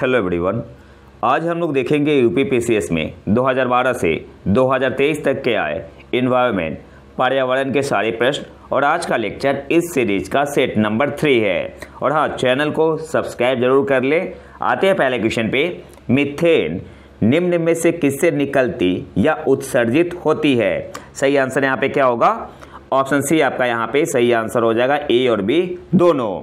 Hello everyone. आज हम लोग देखेंगे यूपीपीसीएस में 2012 से 2023 तक के आए इन्वायरमेंट पर्यावरण के सारे प्रश्न। और आज का लेक्चर इस सीरीज का सेट नंबर 3 है। और हाँ, चैनल को सब्सक्राइब जरूर कर ले। आते हैं पहले क्वेश्चन पे। मीथेन निम्न में से किससे निकलती या उत्सर्जित होती है? सही आंसर यहाँ पे क्या होगा? ऑप्शन सी आपका यहाँ पे सही आंसर हो जाएगा, ए और बी दोनों।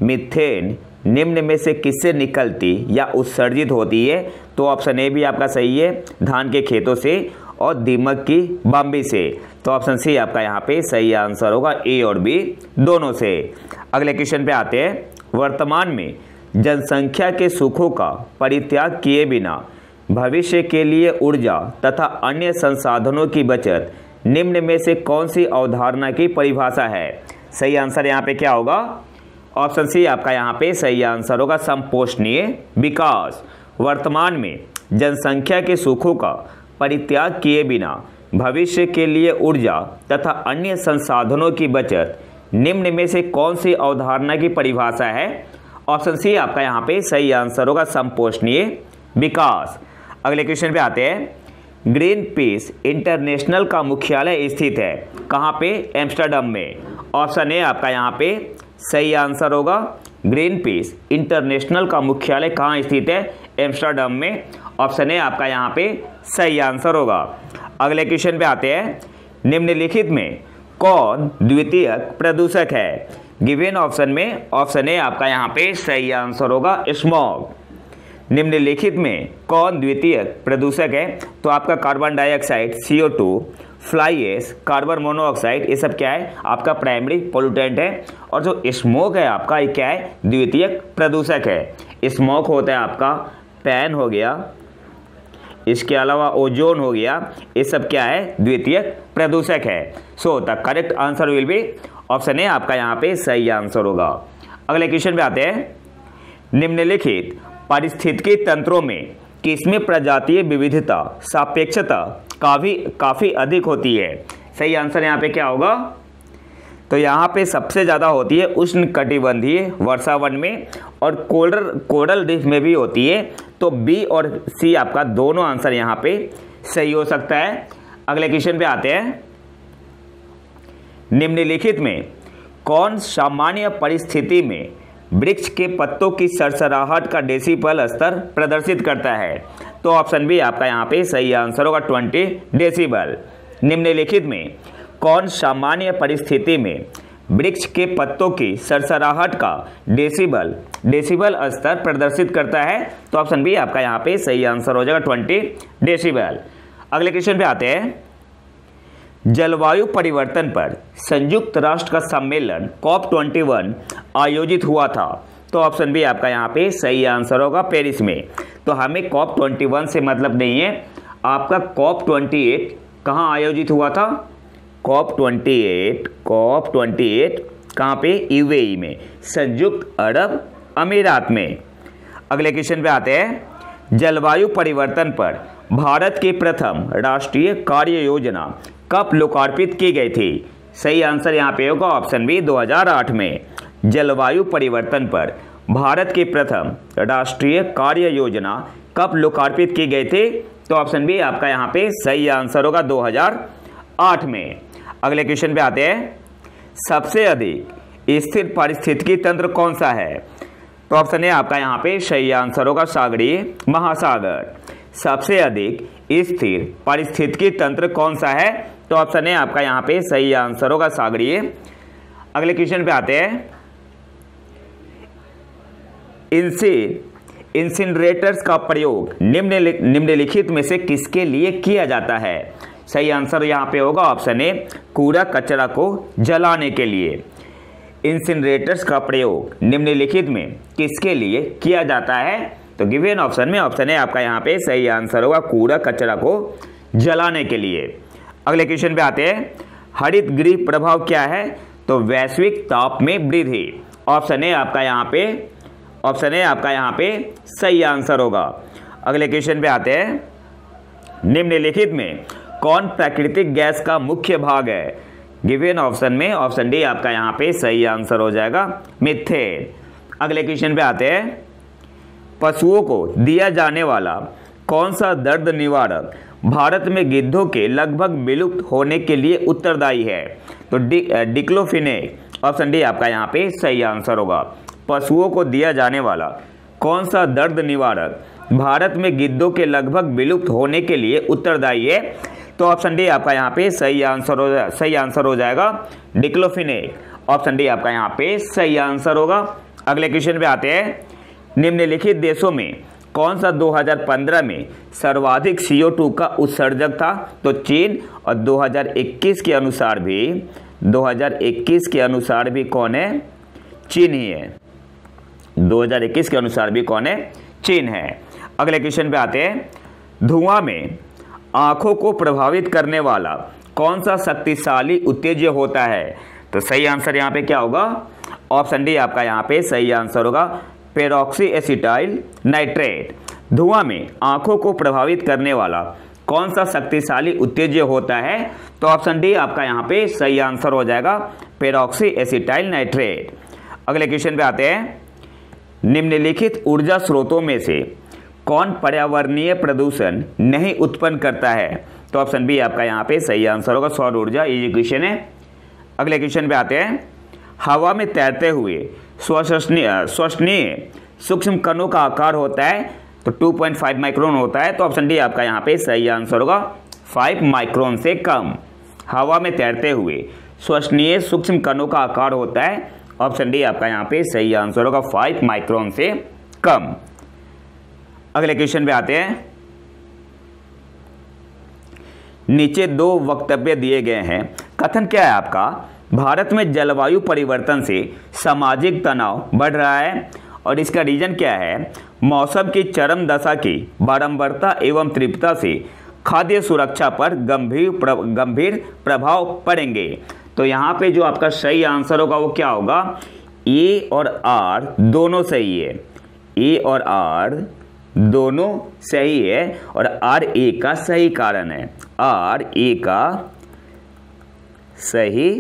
मीथेन निम्न में से किससे निकलती या उत्सर्जित होती है? तो ऑप्शन ए भी आपका सही है, धान के खेतों से और दीमक की बम्बी से। तो ऑप्शन सी आपका यहाँ पे सही आंसर होगा, ए और बी दोनों से। अगले क्वेश्चन पे आते हैं। वर्तमान में जनसंख्या के सुखों का परित्याग किए बिना भविष्य के लिए ऊर्जा तथा अन्य संसाधनों की बचत निम्न में से कौन सी अवधारणा की परिभाषा है? सही आंसर यहाँ पे क्या होगा? ऑप्शन सी आपका यहाँ पे सही आंसर होगा, समपोषणीय विकास। वर्तमान में जनसंख्या के सुखों का परित्याग किए बिना भविष्य के लिए ऊर्जा तथा अन्य संसाधनों की बचत निम्न में से कौन सी अवधारणा की परिभाषा है? ऑप्शन सी आपका यहाँ पे सही आंसर होगा, समपोषणीय विकास। अगले क्वेश्चन पे आते हैं। ग्रीन पीस इंटरनेशनल का मुख्यालय स्थित है कहाँ पे? एम्स्टर्डम में। ऑप्शन ए आपका यहाँ पे सही आंसर होगा, ग्रीन पीस इंटरनेशनल का मुख्यालय कहाँ स्थित है? एम्स्टर्डम में। ऑप्शन ए आपका यहाँ पे सही आंसर होगा। अगले क्वेश्चन पे आते हैं। निम्नलिखित में कौन द्वितीयक प्रदूषक है? गिवन ऑप्शन में ऑप्शन ए आपका यहाँ पे सही आंसर होगा, स्मॉग। निम्नलिखित में कौन द्वितीयक प्रदूषक है? तो आपका carbon dioxide CO2, fly ash, carbon monoxide, ये सब क्या है? आपका प्राइमरी पोल्यूटेंट है। और जो स्मोक है आपका, ये क्या है? द्वितीयक प्रदूषक है। स्मोक होता है आपका पैन हो गया, इसके अलावा ओजोन हो गया, ये सब क्या है? द्वितीयक प्रदूषक है। So the correct answer will be option A आपका यहाँ पे सही आंसर होगा। अगले क्वेश्चन पे आते हैं। निम्नलिखित पारिस्थितिकी तंत्रों में किसमें प्रजातीय विविधता सापेक्षता काफ़ी अधिक होती है? सही आंसर यहाँ पे क्या होगा? तो यहाँ पे सबसे ज़्यादा होती है उष्णकटिबंधीय वर्षावन में और कोरल रीफ में भी होती है। तो बी और सी आपका दोनों आंसर यहाँ पे सही हो सकता है। अगले क्वेश्चन पे आते हैं। निम्नलिखित में कौन सामान्य परिस्थिति में वृक्ष के पत्तों की सरसराहट का डेसिबल स्तर प्रदर्शित करता है? तो ऑप्शन बी आपका यहाँ पे सही आंसर होगा, 20 डेसिबल। निम्नलिखित में कौन सामान्य परिस्थिति में वृक्ष के पत्तों की सरसराहट का डेसिबल स्तर प्रदर्शित करता है? तो ऑप्शन बी आपका यहाँ पे सही आंसर हो जाएगा, 20 डेसिबल। अगले क्वेश्चन पे आते हैं। जलवायु परिवर्तन पर संयुक्त राष्ट्र का सम्मेलन COP21 आयोजित हुआ था। तो ऑप्शन बी आपका यहाँ पे सही आंसर होगा, पेरिस में। तो हमें COP21 से मतलब नहीं है, आपका COP28 कहाँ आयोजित हुआ था? COP28 कहाँ पे? UAE में, संयुक्त अरब अमीरात में। अगले क्वेश्चन पे आते हैं। जलवायु परिवर्तन पर भारत की प्रथम राष्ट्रीय कार्य योजना कब लोकार्पित की गई थी? सही आंसर यहाँ पे होगा, ऑप्शन बी 2008 में। जलवायु परिवर्तन पर भारत की प्रथम राष्ट्रीय कार्य योजना कब लोकार्पित की गई थी? तो ऑप्शन बी आपका यहाँ पे सही आंसर होगा, 2008 में। अगले क्वेश्चन पे आते हैं। सबसे अधिक स्थिर पारिस्थितिकी तंत्र कौन सा है? तो ऑप्शन ए आपका यहाँ पे सही आंसर होगा, सागरीय महासागर। सबसे अधिक स्थिर पारिस्थितिकी तंत्र कौन सा है? तो ऑप्शन ए आपका यहाँ पे सही आंसर होगा, सागरीय। अगले क्वेश्चन पे आते हैं। इंसिनरेटर्स का प्रयोग निम्नलिखित में से किसके लिए किया जाता है? सही आंसर यहाँ पे होगा, ऑप्शन ए, कूड़ा कचरा को जलाने के लिए। इंसिनरेटर्स का प्रयोग निम्नलिखित में किसके लिए किया जाता है? तो गिवन ऑप्शन में ऑप्शन ए आपका यहाँ पे सही आंसर होगा, कूड़ा कचरा को जलाने के लिए। अगले क्वेश्चन पे आते हैं। हरित गृह प्रभाव क्या है? तो वैश्विक ताप में वृद्धि। ऑप्शन ए आपका यहाँ पे सही आंसर होगा। अगले क्वेश्चन पे आते हैं। निम्नलिखित में कौन प्राकृतिक गैस का मुख्य भाग है? गिवन ऑप्शन में ऑप्शन डी आपका यहाँ पे सही आंसर हो जाएगा, मीथेन। अगले क्वेश्चन पे आते हैं। पशुओं को दिया जाने वाला कौन सा दर्द निवारक भारत में गिद्धों के लगभग विलुप्त होने के लिए उत्तरदायी है? तो डिक्लोफिनेक ऑप्शन डी आपका यहाँ पे सही आंसर होगा। पशुओं को दिया जाने वाला कौन सा दर्द निवारक भारत में गिद्धों के लगभग विलुप्त होने के लिए उत्तरदायी है? तो ऑप्शन डी आपका यहाँ पे सही आंसर हो जाएगा डिक्लोफिनेक। ऑप्शन डी आपका यहाँ पे सही आंसर होगा। अगले क्वेश्चन पे आते हैं। निम्नलिखित देशों में कौन सा 2015 में सर्वाधिक CO2 का उत्सर्जक था? तो चीन। और 2021 के अनुसार भी कौन है? चीन ही है। 2021 के अनुसार भी कौन है? चीन है। अगले क्वेश्चन पे आते हैं। धुआं में आंखों को प्रभावित करने वाला कौन सा शक्तिशाली उत्तेजक होता है? तो सही आंसर यहाँ पे क्या होगा? ऑप्शन डी आपका यहाँ पे सही आंसर होगा पेरोक्सी एसिटाइल नाइट्रेट। धुआं में आंखों को प्रभावित करने वाला कौन सा शक्तिशाली उत्तेजक होता है? तो ऑप्शन डी आपका यहाँ पे सही आंसर हो जाएगा पेरोक्सी एसिटाइल नाइट्रेट। अगले क्वेश्चन पे आते हैं। निम्नलिखित ऊर्जा स्रोतों में से कौन पर्यावरणीय प्रदूषण नहीं उत्पन्न करता है? तो ऑप्शन बी आपका यहाँ पे सही आंसर होगा सौर ऊर्जा। ये क्वेश्चन है। अगले क्वेश्चन पे आते हैं। हवा में तैरते हुए श्वसनीय सूक्ष्म कणों का आकार होता है तो 2.5 माइक्रोन होता है। तो ऑप्शन डी आपका यहाँ पे सही आंसर होगा 5 माइक्रोन से कम। हवा में तैरते हुए श्वसनीय सूक्ष्म कणों का आकार होता है। ऑप्शन डी आपका यहाँ पे सही आंसर होगा 5 माइक्रोन से कम। अगले क्वेश्चन पे आते हैं। नीचे 2 वक्तव्य दिए गए हैं। कथन क्या है आपका? भारत में जलवायु परिवर्तन से सामाजिक तनाव बढ़ रहा है और इसका रीजन क्या है? मौसम की चरम दशा की बारंबारता एवं तीव्रता से खाद्य सुरक्षा पर गंभीर प्रभाव पड़ेंगे। तो यहाँ पे जो आपका सही आंसर होगा वो क्या होगा? ए और आर दोनों सही है। ए और आर दोनों सही है और आर ए का सही कारण है। आर ए का सही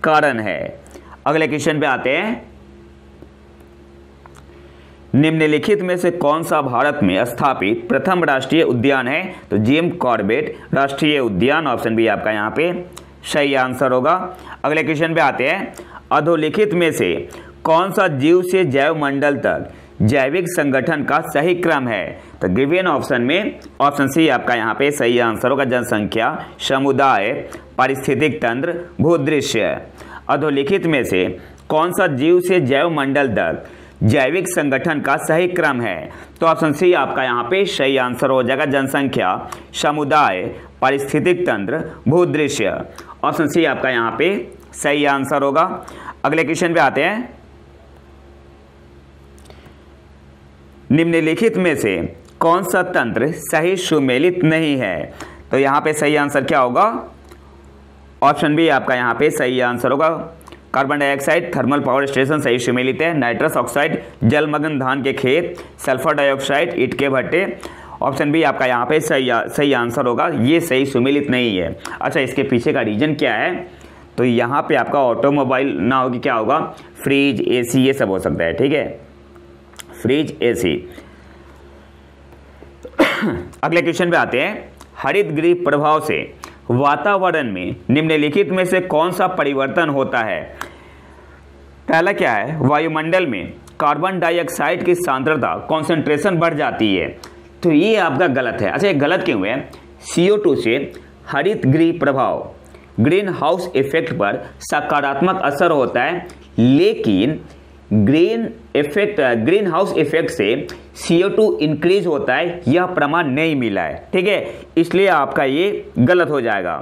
कारण है। अगले क्वेश्चन पे आते हैं। निम्नलिखित में से कौन सा भारत में स्थापित प्रथम राष्ट्रीय उद्यान है? तो जिम कॉर्बेट राष्ट्रीय उद्यान। ऑप्शन बी आपका यहाँ पे सही आंसर होगा। अगले क्वेश्चन पे आते हैं। अधोलिखित में से कौन सा जीव से जैव मंडल तक जैविक संगठन का सही क्रम है? तो गिवन ऑप्शन में ऑप्शन सी आपका यहाँ पे सही आंसर होगा जनसंख्या, समुदाय, पारिस्थितिक तंत्र, भूदृश्य। अधोलिखित में से कौन सा जीव से जैव मंडल तक जैविक संगठन का सही क्रम है? तो ऑप्शन सी आपका यहाँ पे सही आंसर हो जाएगा जनसंख्या, समुदाय, पारिस्थितिक तंत्र, भूदृश्य। ऑप्शन सी आपका यहाँ पे सही आंसर होगा। अगले क्वेश्चन पे आते हैं। निम्नलिखित में से कौन सा तंत्र सही सुमेलित नहीं है? तो यहाँ पे सही आंसर क्या होगा? ऑप्शन बी आपका यहाँ पे सही आंसर होगा carbon dioxide thermal power station सही सुमेलित है। नाइट्रस ऑक्साइड जलमग्न धान के खेत, सल्फर डाइऑक्साइड ईंट के भट्टे। ऑप्शन बी आपका यहाँ पे सही आंसर होगा, ये सही सुमेलित नहीं है। अच्छा, इसके पीछे का रीजन क्या है? तो यहाँ पे आपका ऑटोमोबाइल ना होगी, क्या होगा? फ्रिज, एसी, ये सब हो सकता है। ठीक है, फ्रिज, एसी। अगले क्वेश्चन पे आते हैं। हरित गृह प्रभाव से वातावरण में निम्नलिखित में से कौन सा परिवर्तन होता है? पहला क्या है? वायुमंडल में कार्बन डाइऑक्साइड की सांद्रता कॉन्सेंट्रेशन बढ़ जाती है। तो ये आपका गलत है। अच्छा, ये गलत क्यों है? CO2 से हरित गृह प्रभाव ग्रीन हाउस इफेक्ट पर सकारात्मक असर होता है, लेकिन ग्रीन हाउस इफेक्ट से CO2 इंक्रीज होता है, यह प्रमाण नहीं मिला है। ठीक है, इसलिए आपका ये गलत हो जाएगा।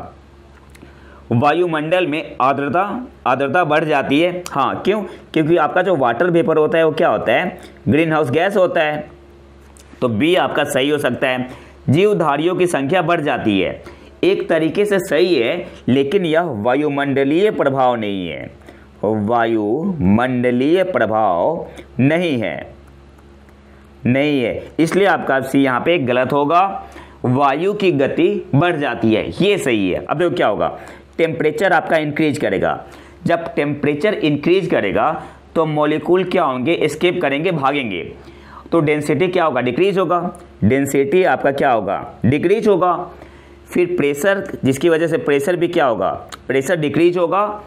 वायुमंडल में आर्द्रता बढ़ जाती है। हाँ, क्यों? क्योंकि आपका जो वाटर वेपर होता है वो क्या होता है? ग्रीन हाउस गैस होता है। तो बी आपका सही हो सकता है। जीवधारियों की संख्या बढ़ जाती है, एक तरीके से सही है, लेकिन यह वायुमंडलीय प्रभाव नहीं है। वायुमंडलीय प्रभाव नहीं है, इसलिए आपका सी यहाँ पे गलत होगा। वायु की गति बढ़ जाती है, ये सही है। अब देखो क्या होगा? टेम्परेचर आपका इंक्रीज करेगा। जब टेम्परेचर इंक्रीज करेगा तो मॉलिक्यूल क्या होंगे? एस्केप करेंगे, भागेंगे। तो डेंसिटी क्या होगा, डिक्रीज होगा, डेंसिटी आपका क्या होगा, डिक्रीज होगा। फिर प्रेशर, जिसकी वजह से प्रेशर भी क्या होगा, प्रेशर डिक्रीज होगा।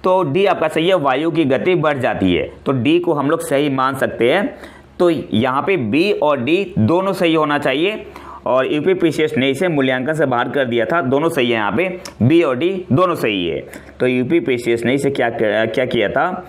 तो डी आपका सही है, वायु की गति बढ़ जाती है, तो डी को हम लोग सही मान सकते हैं। तो यहाँ पे बी और डी दोनों सही होना चाहिए, और यूपीपीसीएस ने इसे मूल्यांकन से बाहर कर दिया था, दोनों सही है, यहाँ पे बी और डी दोनों सही है। तो यूपीपीसीएस ने इसे क्या किया था,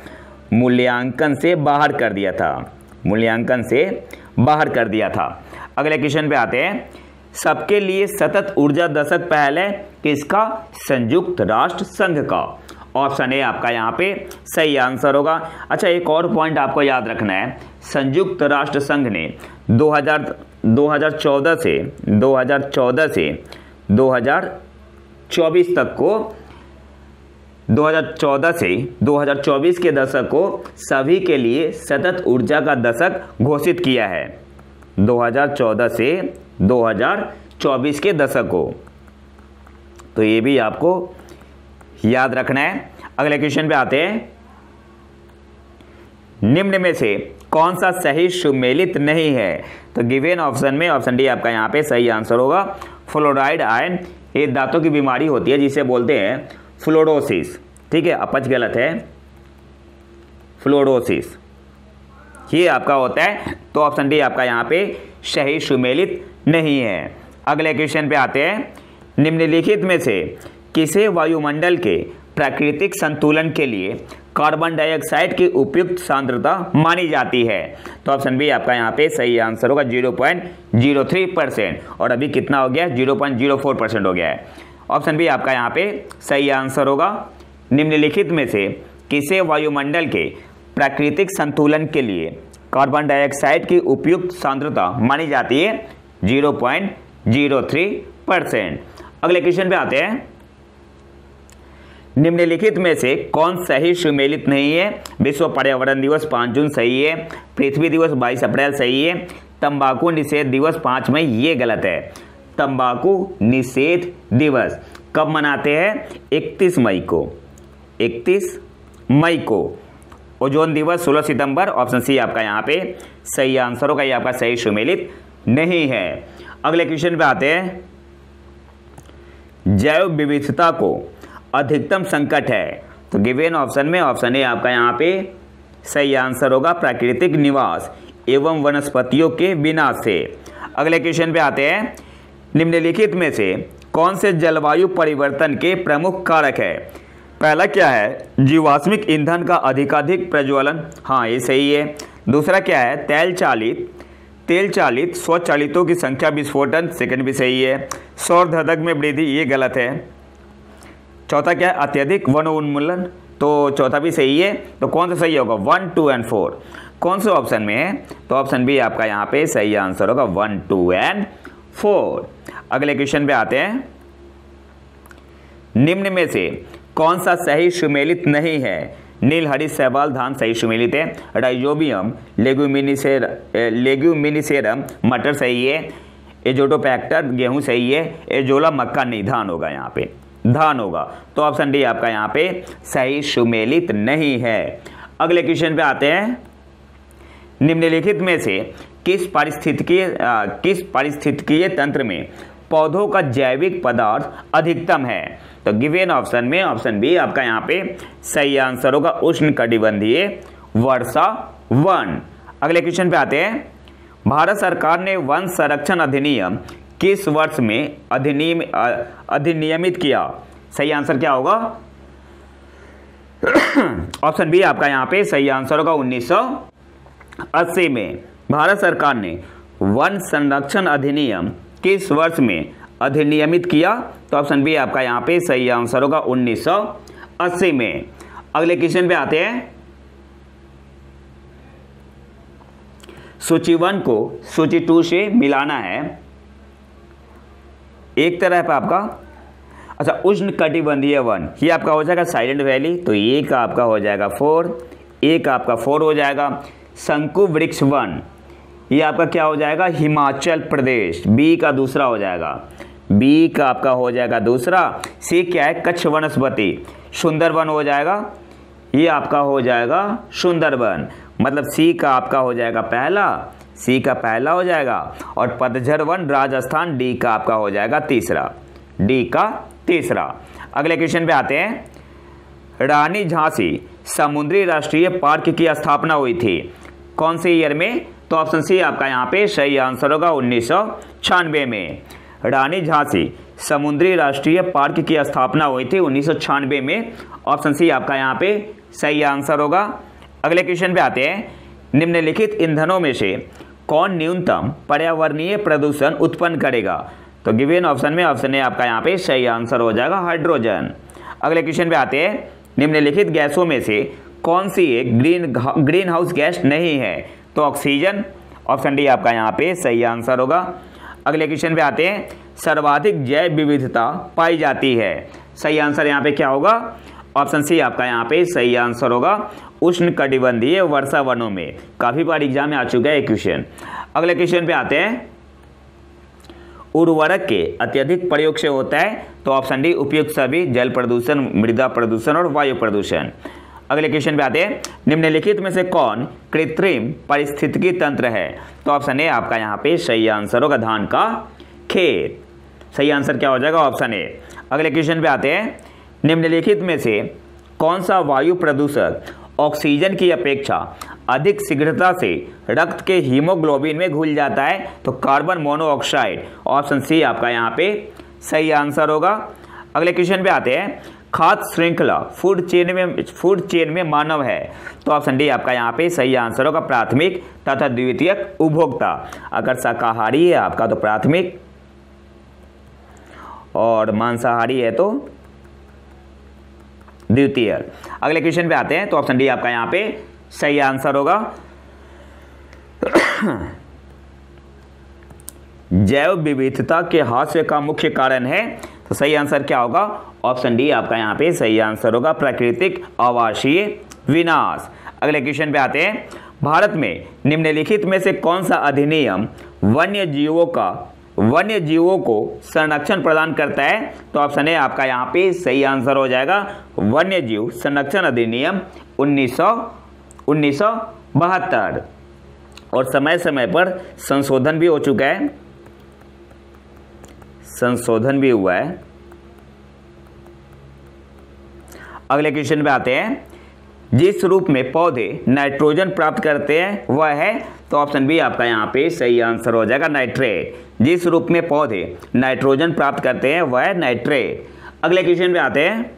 मूल्यांकन से बाहर कर दिया था, मूल्यांकन से बाहर कर दिया था। अगले क्वेश्चन पे आते हैं, सबके लिए सतत ऊर्जा दशक पहले किसका, संयुक्त राष्ट्र संघ का। ऑप्शन ए आपका यहाँ पे सही आंसर होगा। अच्छा, एक और पॉइंट आपको याद रखना है, संयुक्त राष्ट्र संघ ने 2014 से 2024 तक को 2014 से 2024 के दशक को सभी के लिए सतत ऊर्जा का दशक घोषित किया है। 2014 से 2024 के दशक को, तो ये भी आपको याद रखना है। अगले क्वेश्चन पे आते हैं, निम्न में से कौन सा सही सुमेलित नहीं है। तो गिवन ऑप्शन में ऑप्शन डी आपका यहाँ पे सही आंसर होगा, फ्लोराइड आयन। ये दांतों की बीमारी होती है जिसे बोलते हैं फ्लोरोसिस, ठीक है, अपच गलत है, फ्लोरोसिस ये आपका होता है। तो ऑप्शन डी आपका यहाँ पे सही सुमेलित नहीं है। अगले क्वेश्चन पे आते हैं, निम्नलिखित में से किसे वायुमंडल के प्राकृतिक संतुलन के लिए कार्बन डाइऑक्साइड की उपयुक्त सांद्रता मानी जाती है। तो ऑप्शन बी आपका यहाँ पे सही आंसर होगा 0.03%, और अभी कितना हो गया, 0.04% हो गया है। ऑप्शन बी आपका यहाँ पे सही आंसर होगा, निम्नलिखित में से किसे वायुमंडल के प्राकृतिक संतुलन के लिए कार्बन डाइऑक्साइड की उपयुक्त सांद्रता मानी जाती है, 0.03%। अगले क्वेश्चन पे आते हैं, निम्नलिखित में से कौन सही सुमेलित नहीं है। विश्व पर्यावरण दिवस 5 जून सही है, पृथ्वी दिवस 22 अप्रैल सही है, तंबाकू निषेध दिवस 5 मई ये गलत है। तंबाकू निषेध दिवस कब मनाते हैं, 31 मई को, 31 मई को। ओजोन दिवस 16 सितंबर, ऑप्शन सी आपका यहाँ पे सही आंसर होगा, ये आपका सही सुमेलित नहीं है। अगले क्वेश्चन पे आते हैं, जैव विविधता को अधिकतम संकट है। तो गिवन ऑप्शन में ऑप्शन ए आपका यहाँ पे सही आंसर होगा, प्राकृतिक निवास एवं वनस्पतियों के विनाश से। अगले क्वेश्चन पे आते हैं, निम्नलिखित में से कौन से जलवायु परिवर्तन के प्रमुख कारक है। पहला क्या है, जीवाश्मिक ईंधन का अधिकाधिक प्रज्वलन, हाँ ये सही है। दूसरा क्या है, तेल चालित स्वचालितों की संख्या विस्फोटन, सेकंड भी सही है। सौर धधक में वृद्धि, ये गलत है। चौथा क्या है, अत्यधिक वन उन्मूलन, तो चौथा भी सही है। तो कौन सा सही होगा, 1, 2 और 4 कौन से ऑप्शन में है। तो ऑप्शन बी आपका यहाँ पे सही आंसर होगा, 1, 2 और 4। अगले क्वेश्चन पे आते हैं, निम्न में से कौन सा सही सुमेलित नहीं है। नील हरित शैवाल धान सही सुमेलित है, राइजोबियम लेग्यूमिनिसेरम मटर सही है, एजोटोपैक्टर गेहूं सही है, एजोला मक्का नहीं, धान होगा, यहाँ पे धान होगा। तो ऑप्शन डी आपका यहाँ पे सही सुमेलित नहीं है। अगले क्वेश्चन पे आते हैं, निम्नलिखित में से किस पारिस्थितिकीय तंत्र में पौधों का जैविक पदार्थ अधिकतम है। तो गिवन ऑप्शन में ऑप्शन बी आपका यहाँ पे सही आंसर होगा, उष्णकटिबंधीय वर्षा वन। अगले क्वेश्चन पे आते हैं, भारत सरकार ने वन संरक्षण अधिनियम किस वर्ष में अधिनियमित किया। सही आंसर क्या होगा, ऑप्शन बी आपका यहाँ पे सही आंसर होगा, 1980 में भारत सरकार ने वन संरक्षण अधिनियम किस वर्ष में अधिनियमित किया। तो ऑप्शन बी आपका यहाँ पे सही आंसर होगा, 1980 में। अगले क्वेश्चन पे आते हैं, सूची 1 को सूची 2 से मिलाना है। एक तरह पे आपका, अच्छा, उष्ण कटिबंधीय वन ये आपका हो जाएगा साइलेंट वैली, तो ये का आपका हो जाएगा 4, एक आपका 4 हो जाएगा। शंकु वृक्ष वन ये आपका क्या हो जाएगा, हिमाचल प्रदेश, बी का दूसरा हो जाएगा, बी का आपका हो जाएगा दूसरा। सी क्या है, कच्छ वनस्पति सुंदरवन हो जाएगा, ये आपका हो जाएगा सुंदरवन, मतलब सी का आपका हो जाएगा पहला, सी का पहला हो जाएगा, और पतझड़ वन राजस्थान डी का आपका हो जाएगा तीसरा, डी का तीसरा। अगले क्वेश्चन पे आते हैं। रानी झांसी समुद्री राष्ट्रीय पार्क की स्थापना हुई थी कौन से ईयर में? तो ऑप्शन सी आपका यहाँ पे सही आंसर होगा 1996 में। रानी झांसी समुद्री राष्ट्रीय पार्क की स्थापना हुई थी 1996 में। ऑप्शन सी आपका यहाँ पे सही आंसर होगा। अगले क्वेश्चन पे आते हैं। निम्नलिखित ईंधनों में से कौन न्यूनतम पर्यावरणीय प्रदूषण उत्पन्न करेगा? तो गिवन ऑप्शन में ऑप्शन ए आपका यहाँ पे सही आंसर हो जाएगा हाइड्रोजन। अगले क्वेश्चन पे आते हैं। निम्नलिखित गैसों में से कौन सी एक ग्रीन हाउस गैस नहीं है? तो ऑक्सीजन, ऑप्शन डी आपका यहाँ पे सही आंसर होगा। अगले क्वेश्चन पे आते हैं। सर्वाधिक जैव विविधता पाई जाती है, सही आंसर यहाँ पे क्या होगा? ऑप्शन सी आपका यहाँ पे सही आंसर होगा उष्णकटिबंधीय वर्षा वनों में। काफी बार एग्जाम में आ चुका है क्वेश्चन। अगले क्वेश्चन पे आते हैं। उर्वरक के अत्यधिक प्रयोग से होता है, तो ऑप्शन डी उपयुक्त सभी, जल प्रदूषण, मृदा प्रदूषण और वायु प्रदूषण। अगले क्वेश्चन पे आते हैं। निम्नलिखित में से कौन कृत्रिम पारिस्थितिकी तंत्र है? तो ऑप्शन ए आपका यहाँ पे सही आंसर होगा धान का खेत। सही आंसर क्या हो जाएगा? Option A. अगले क्वेश्चन पे आते हैं। निम्नलिखित में से कौन सा वायु प्रदूषक ऑक्सीजन की अपेक्षा अधिक शीघ्रता से रक्त के हीमोग्लोबिन में घुल जाता है? तो कार्बन मोनोऑक्साइड, ऑप्शन सी आपका यहाँ पे सही आंसर होगा। अगले क्वेश्चन पे आते हैं। खाद्य श्रृंखला फूड चेन में मानव है, तो ऑप्शन डी आपका यहाँ पे सही आंसर होगा प्राथमिक तथा द्वितीयक उपभोक्ता। अगर शाकाहारी है आपका तो प्राथमिक, और मांसाहारी है तो द्वितीय। अगले क्वेश्चन पे आते हैं। तो ऑप्शन डी आपका यहाँ पे सही आंसर होगा। जैव विविधता के हास्य का मुख्य कारण है, तो सही आंसर क्या होगा? ऑप्शन डी आपका यहाँ पे सही आंसर होगा प्राकृतिक आवासीय विनाश। अगले क्वेश्चन पे आते हैं। भारत में निम्नलिखित में से कौन सा अधिनियम वन्य जीवों को संरक्षण प्रदान करता है? तो ऑप्शन ए आपका यहाँ पे सही आंसर हो जाएगा वन्य जीव संरक्षण अधिनियम 1972। और समय समय पर संशोधन भी हो चुका है, संशोधन भी हुआ है। अगले क्वेश्चन पे आते हैं। जिस रूप में पौधे नाइट्रोजन प्राप्त करते हैं वह है, तो ऑप्शन बी आपका यहाँ पे सही आंसर हो जाएगा नाइट्रेट। जिस रूप में पौधे नाइट्रोजन प्राप्त करते हैं वह है नाइट्रेट। अगले क्वेश्चन पे आते हैं।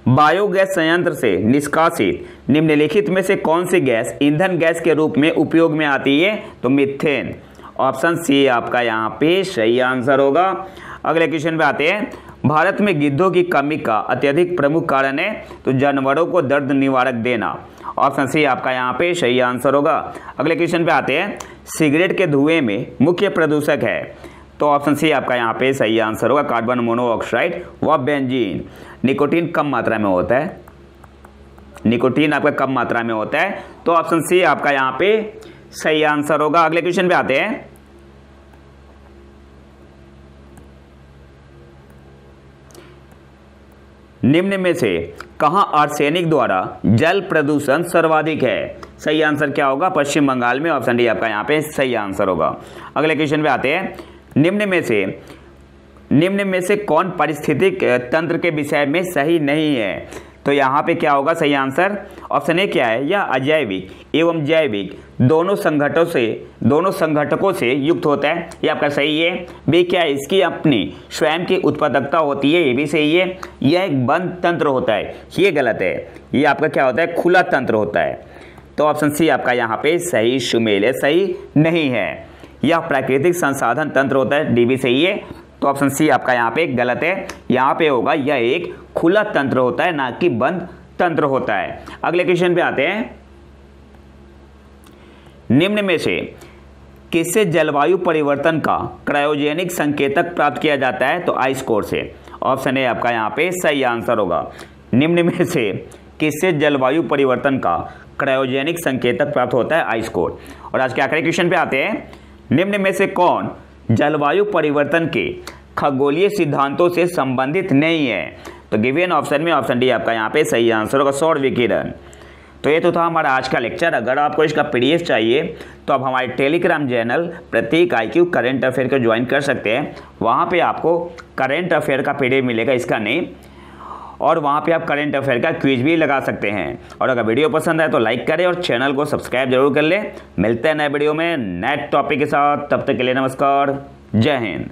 बायोगैस संयंत्र से निष्कासित निम्नलिखित में से कौन सी गैस ईंधन गैस के रूप में उपयोग में आती है? तो मीथेन, ऑप्शन सी आपका यहाँ पे सही आंसर होगा। अगले क्वेश्चन पे आते हैं। भारत में गिद्धों की कमी का अत्यधिक प्रमुख कारण है, तो जानवरों को दर्द निवारक देना। ऑप्शन सी आपका यहाँ पे सही आंसर होगा। अगले क्वेश्चन पे आते हैं। सिगरेट के धुएं में मुख्य प्रदूषक है, तो ऑप्शन सी आपका यहाँ पे सही आंसर होगा कार्बन मोनोऑक्साइड व बेंजीन। निकोटीन कम मात्रा में होता है, निकोटीन आपका कम मात्रा में होता है, तो ऑप्शन सी आपका यहाँ पे सही आंसर होगा। अगले क्वेश्चन पे आते हैं। निम्न में से कहां आर्सेनिक द्वारा जल प्रदूषण सर्वाधिक है? सही आंसर क्या होगा? पश्चिम बंगाल में, ऑप्शन डी आपका यहाँ पे सही आंसर होगा। अगले क्वेश्चन पे आते हैं। निम्न में से कौन पारिस्थितिक तंत्र के विषय में सही नहीं है? तो यहाँ पे क्या होगा सही आंसर? ऑप्शन ए क्या है? यह अजैविक एवं जैविक दोनों संघटकों से युक्त होता है, ये आपका सही है। बी क्या है? इसकी अपनी स्वयं की उत्पादकता होती है, ये भी सही है। यह एक बंद तंत्र होता है, ये गलत है। ये आपका क्या होता है? खुला तंत्र होता है, तो ऑप्शन सी आपका यहाँ पे सही शुमेल है, सही नहीं है। यह प्राकृतिक संसाधन तंत्र होता है, डी भी सही है, तो ऑप्शन सी आपका यहाँ पे गलत है। यहाँ पे होगा यह एक खुला तंत्र होता है, ना कि बंद तंत्र होता है। अगले क्वेश्चन पे आते हैं। निम्न में से किससे जलवायु परिवर्तन का क्रायोजेनिक संकेतक प्राप्त किया जाता है? तो आइस कोर से। ऑप्शन ए आपका यहाँ पे सही आंसर होगा। निम्न में से किससे जलवायु परिवर्तन का क्रायोजेनिक संकेतक प्राप्त होता है? Ice core. और आज के आखिरी क्वेश्चन पे आते हैं। निम्न में से कौन जलवायु परिवर्तन के खगोलीय सिद्धांतों से संबंधित नहीं है? तो गिवन ऑप्शन में ऑप्शन डी आपका यहाँ पे सही आंसर होगा सौर विकिरण। तो ये तो था हमारा आज का लेक्चर। अगर आपको इसका PDF चाहिए तो आप हमारे टेलीग्राम चैनल प्रतीक IQ करेंट अफेयर को ज्वाइन कर सकते हैं। वहाँ पे आपको करेंट अफेयर का PDF मिलेगा, इसका नेम, और वहाँ पे आप करेंट अफेयर का क्विज भी लगा सकते हैं। और अगर वीडियो पसंद आए तो लाइक करें और चैनल को सब्सक्राइब जरूर कर लें। मिलते हैं नए वीडियो में नए टॉपिक के साथ, तब तक के लिए नमस्कार, जय हिंद।